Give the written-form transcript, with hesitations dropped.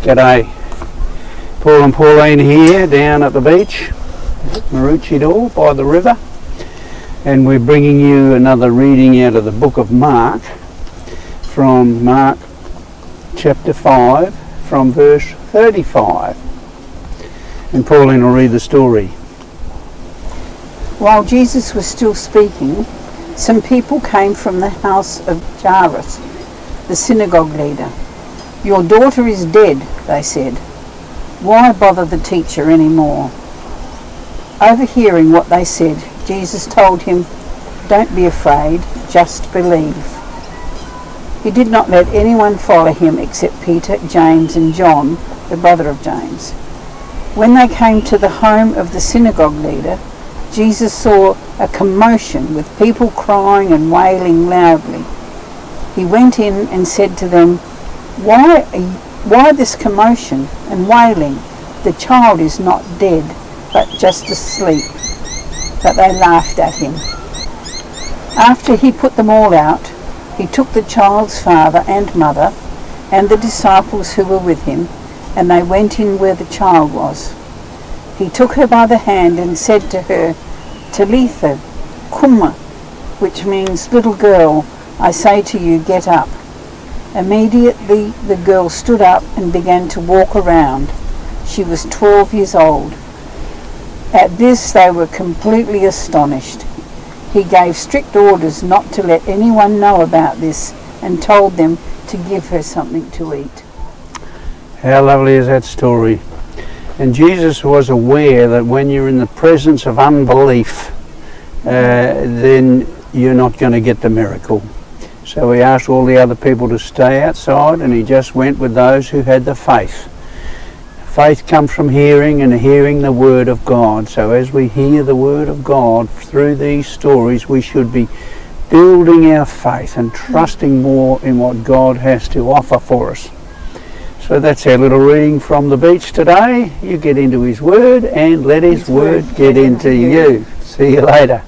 G'day. Paul and Pauline here down at the beach, Maroochydore by the river, and we're bringing you another reading out of the book of Mark, from Mark chapter 5 from verse 35. And Pauline will read the story. While Jesus was still speaking, some people came from the house of Jairus, the synagogue leader. "Your daughter is dead," they said. "Why bother the teacher anymore?" Overhearing what they said, Jesus told him, "Don't be afraid, just believe." He did not let anyone follow him except Peter, James and John, the brother of James. When they came to the home of the synagogue leader, Jesus saw a commotion with people crying and wailing loudly. He went in and said to them, Why this commotion and wailing? The child is not dead, but just asleep." But they laughed at him. After he put them all out, he took the child's father and mother and the disciples who were with him, and they went in where the child was. He took her by the hand and said to her, "Talitha, koum," which means, "Little girl, I say to you, get up." Immediately the girl stood up and began to walk around. She was 12 years old. At this they were completely astonished. He gave strict orders not to let anyone know about this and told them to give her something to eat. How lovely is that story? And Jesus was aware that when you're in the presence of unbelief, then you're not going to get the miracle. So he asked all the other people to stay outside, and he just went with those who had the faith. Faith comes from hearing, and hearing the word of God. So as we hear the word of God through these stories, we should be building our faith and trusting more in what God has to offer for us. So that's our little reading from the beach today. You get into his word and let his word get into you. See you later.